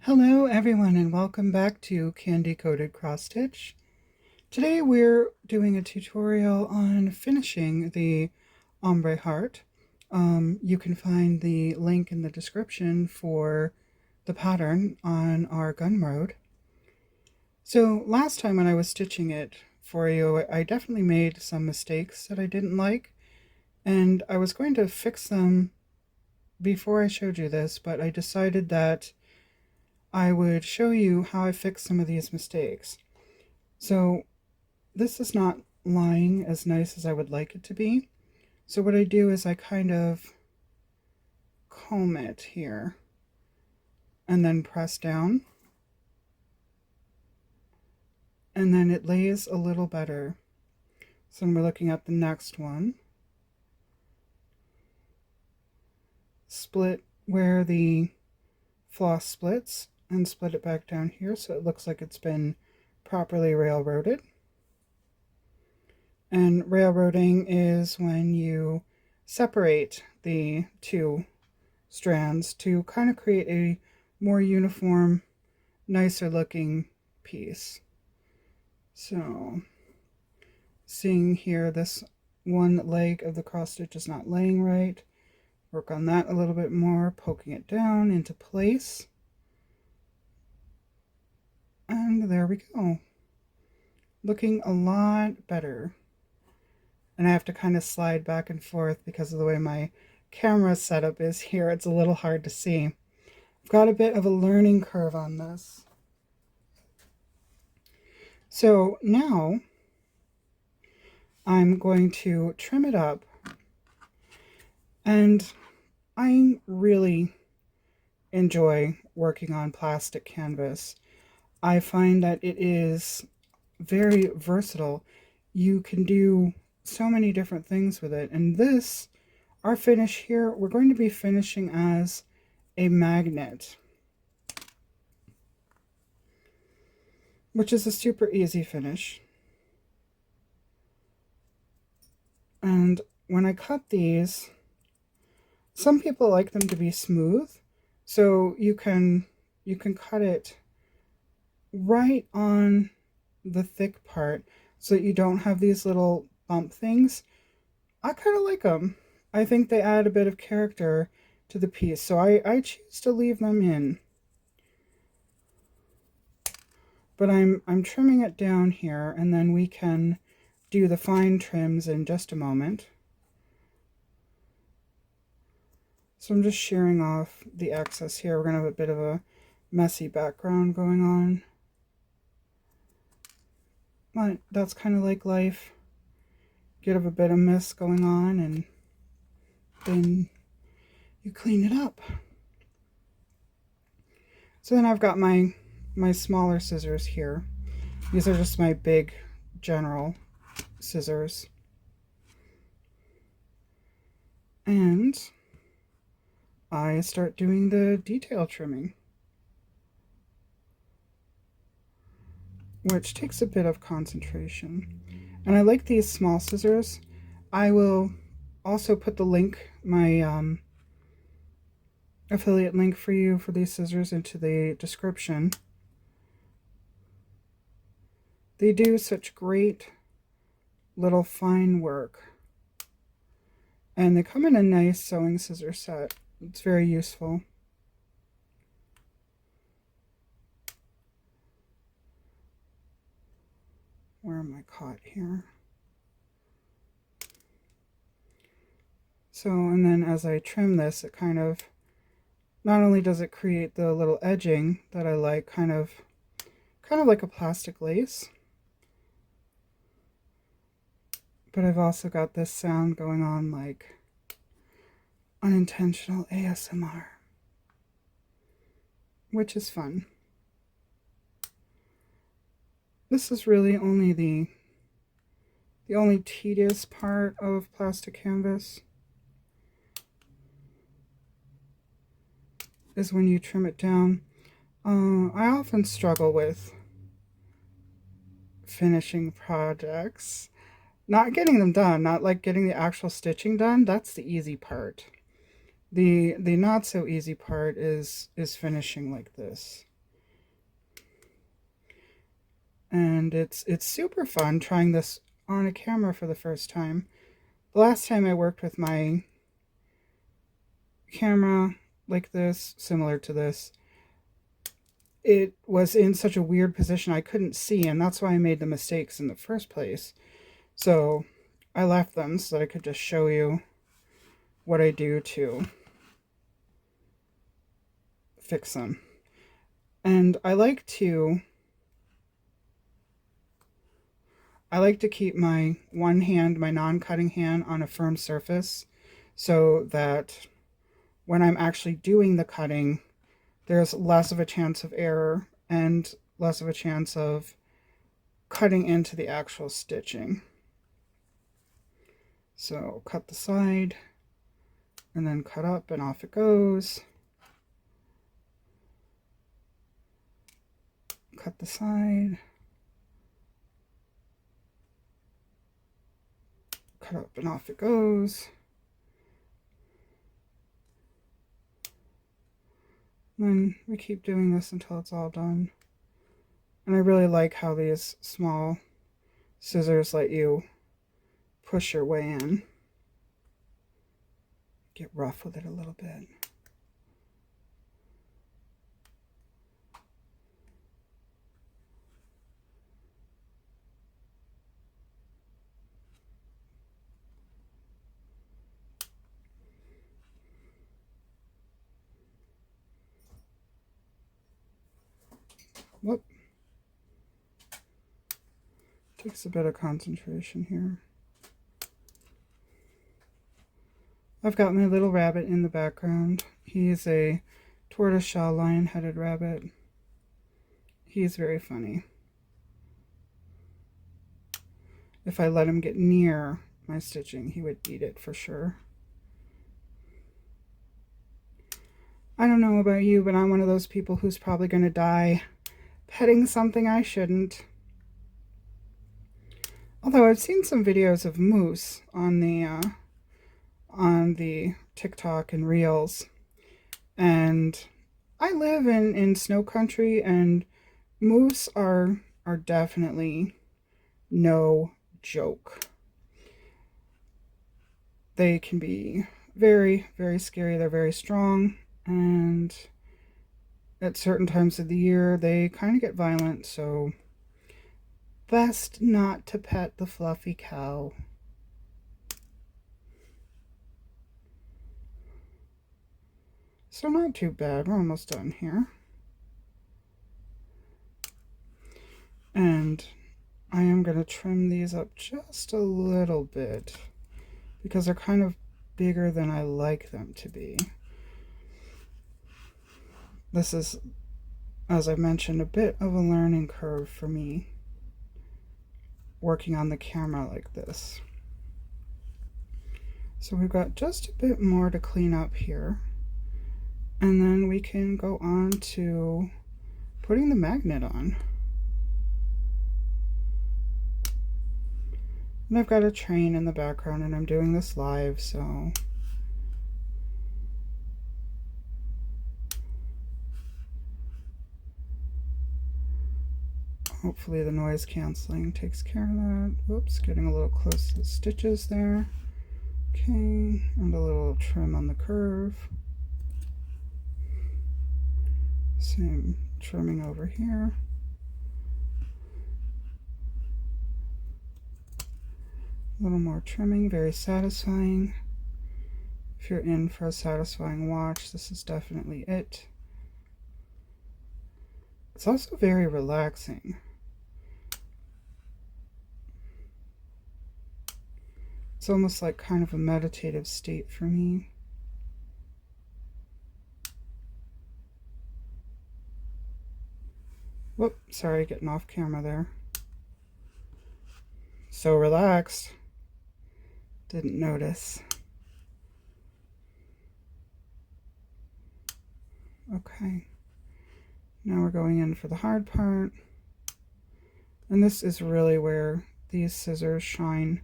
Hello everyone and welcome back to Candy Coated Cross Stitch. Today we're doing a tutorial on finishing the Ombre Heart. You can find the link in the description for the pattern on our Gumroad. So last time when I was stitching it for you, I definitely made some mistakes that I didn't like, and I was going to fix them before I showed you this, but I decided that I would show you how I fixed some of these mistakes. So this is not lying as nice as I would like it to be. So what I do is I kind of comb it here and then press down. And then it lays a little better. So we're looking at the next one. Split where the floss splits and split it back down here so it looks like it's been properly railroaded. And railroading is when you separate the two strands to kind of create a more uniform, nicer looking piece. So seeing here this one leg of the cross stitch is not laying right. Work on that a little bit more, poking it down into place. And there we go. Looking a lot better. And I have to kind of slide back and forth because of the way my camera setup is here. It's a little hard to see. I've got a bit of a learning curve on this. So now I'm going to trim it up. And I really enjoy working on plastic canvas. I find that it is very versatile. You can do so many different things with it. And this, our finish here, we're going to be finishing as a magnet, which is a super easy finish. And when I cut these, some people like them to be smooth, so you can cut it right on the thick part so that you don't have these little bump things. I kind of like them. I think they add a bit of character to the piece, so I choose to leave them in. But I'm trimming it down here, and then we can do the fine trims in just a moment. So I'm just shearing off the excess here. We're going to have a bit of a messy background going on. But that's kind of like life. Get a bit of mess going on, and then you clean it up. So then I've got my smaller scissors here. These are just my big general scissors. And I start doing the detail trimming, which takes a bit of concentration. And I like these small scissors. I will also put the link, my affiliate link for you for these scissors, into the description. They do such great little fine work. And they come in a nice sewing scissor set. It's very useful. Where am I caught here? So, and then as I trim this, it kind of, not only does it create the little edging that I like, kind of like a plastic lace, but I've also got this sound going on like unintentional ASMR, which is fun. This is really only the only tedious part of plastic canvas is when you trim it down. I often struggle with finishing projects, not getting them done, not like getting the actual stitching done. That's the easy part. The not so easy part is finishing like this. and it's super fun trying this on a camera for the first time. The last time I worked with my camera like this, similar to this, it was in such a weird position I couldn't see, and that's why I made the mistakes in the first place. So I left them so that I could just show you what I do to fix them. And I like to keep my one hand, my non-cutting hand, on a firm surface so that when I'm actually doing the cutting, there's less of a chance of error and less of a chance of cutting into the actual stitching. So cut the side and then cut up and off it goes. Cut the side. Cut up and off it goes. And then we keep doing this until it's all done. And I really like how these small scissors let you push your way in. Get rough with it a little bit. Whoop. Takes a bit of concentration here. I've got my little rabbit in the background. He's a tortoiseshell lion-headed rabbit. He's very funny. If I let him get near my stitching, he would eat it for sure. I don't know about you, but I'm one of those people who's probably going to die petting something I shouldn't. Although I've seen some videos of moose on the TikTok and Reels, and I live in snow country, and moose are definitely no joke. They can be very, very scary. They're very strong, and at certain times of the year they kind of get violent, so best not to pet the fluffy cow. So not too bad. We're almost done here. And I am going to trim these up just a little bit because they're kind of bigger than I like them to be. This is, as I mentioned, a bit of a learning curve for me working on the camera like this. So we've got just a bit more to clean up here, and then we can go on to putting the magnet on. And I've got a train in the background, and I'm doing this live, so hopefully the noise canceling takes care of that. Whoops, getting a little close to the stitches there. Okay, and a little trim on the curve. Same trimming over here. A little more trimming, very satisfying. If you're in for a satisfying watch, this is definitely it. It's also very relaxing. It's almost like kind of a meditative state for me. Whoop, sorry, getting off camera there. So relaxed. Didn't notice. Okay. Now we're going in for the hard part. And this is really where these scissors shine,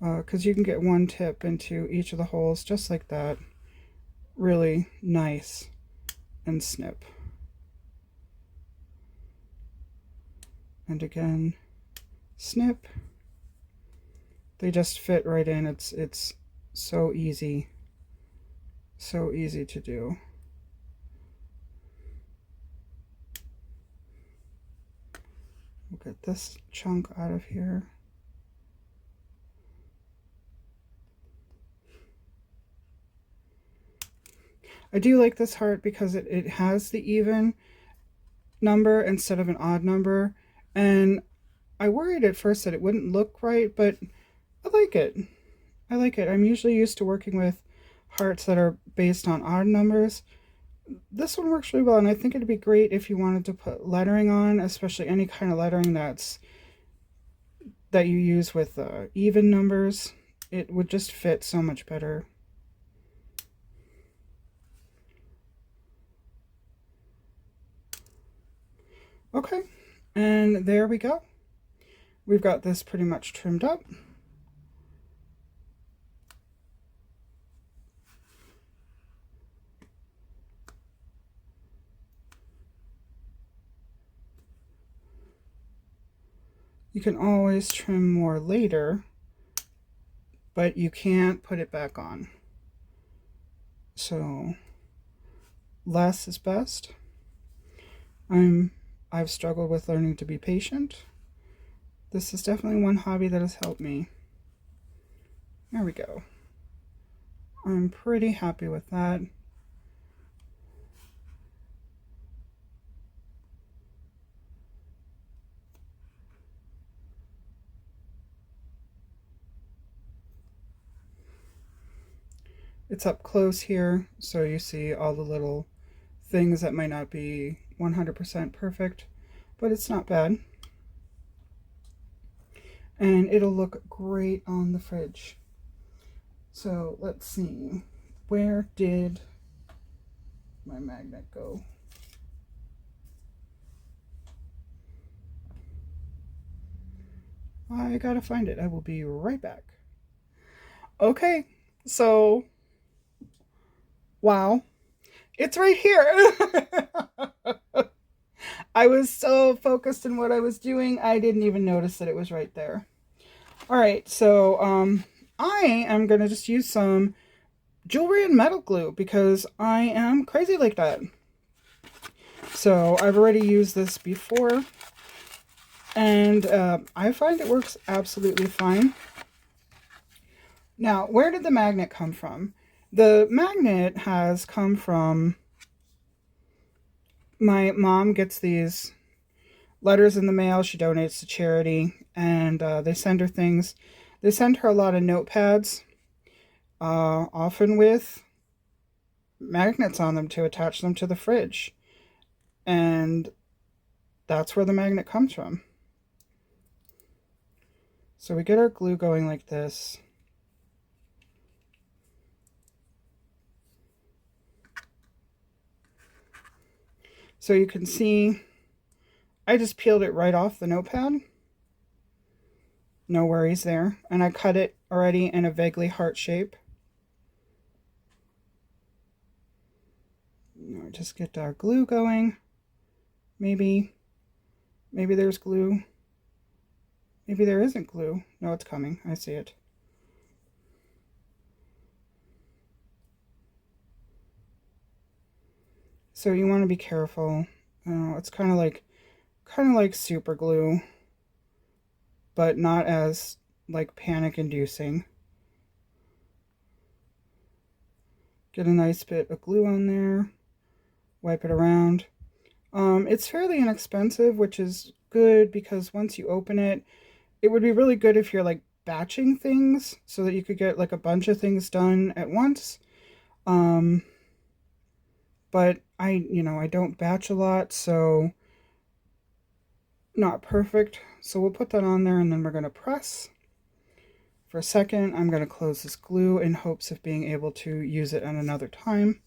because you can get one tip into each of the holes just like that. Really nice and snip. And again, snip. They just fit right in. It's so easy. So easy to do. We'll get this chunk out of here. I do like this heart because it has the even number instead of an odd number. And I worried at first that it wouldn't look right, but I like it. I like it. I'm usually used to working with hearts that are based on odd numbers. This one works really well, and I think it'd be great if you wanted to put lettering on, especially any kind of lettering that you use with even numbers. It would just fit so much better. Okay, and there we go. We've got this pretty much trimmed up. You can always trim more later, but you can't put it back on. So less is best. I've struggled with learning to be patient. This is definitely one hobby that has helped me. There we go. I'm pretty happy with that. It's up close here, so you see all the little things that might not be 100% perfect, but it's not bad. And it'll look great on the fridge. So let's see, where did my magnet go? I gotta find it. I will be right back. Okay, so wow, it's right here. I was so focused on what I was doing, I didn't even notice that it was right there. All right, so I am going to just use some jewelry and metal glue because I am crazy like that. So I've already used this before, and I find it works absolutely fine. Now, where did the magnet come from? The magnet has come from, my mom gets these letters in the mail. She donates to charity, and they send her things. They send her a lot of notepads, often with magnets on them to attach them to the fridge. And that's where the magnet comes from. So we get our glue going like this. So you can see I just peeled it right off the notepad. No worries there. And I cut it already in a vaguely heart shape. Now just get our glue going. Maybe there's glue. Maybe there isn't glue. No, it's coming. I see it. So you want to be careful. It's kind of like super glue, but not as like panic inducing. Get a nice bit of glue on there. Wipe it around. It's fairly inexpensive, which is good because once you open it, it would be really good if you're like batching things so that you could get like a bunch of things done at once. But I don't batch a lot, so not perfect. So we'll put that on there and then we're going to press. For a second, I'm going to close this glue in hopes of being able to use it at another time.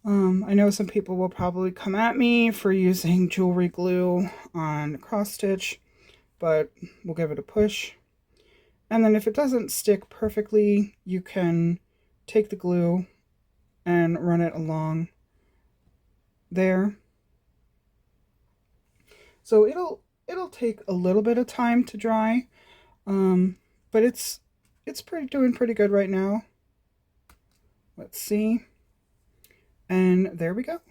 I know some people will probably come at me for using jewelry glue on cross stitch, but we'll give it a push. And then if it doesn't stick perfectly, you can take the glue and run it along there. So It'll take a little bit of time to dry, um, but it's doing pretty good right now. Let's see. And there we go.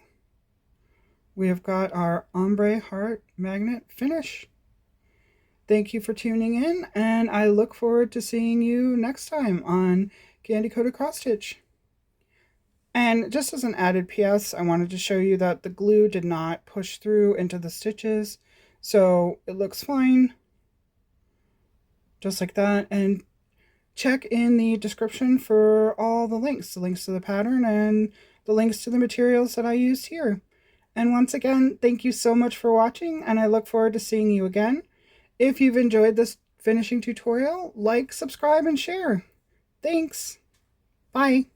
We have got our Ombre Heart magnet finish. Thank you for tuning in, and I look forward to seeing you next time on Candy Coated Cross Stitch. And just as an added PS, I wanted to show you that the glue did not push through into the stitches, so it looks fine, just like that. And check in the description for all the links to the pattern and the links to the materials that I used here. And once again, thank you so much for watching, and I look forward to seeing you again. If you've enjoyed this finishing tutorial, like, subscribe, and share. Thanks. Bye.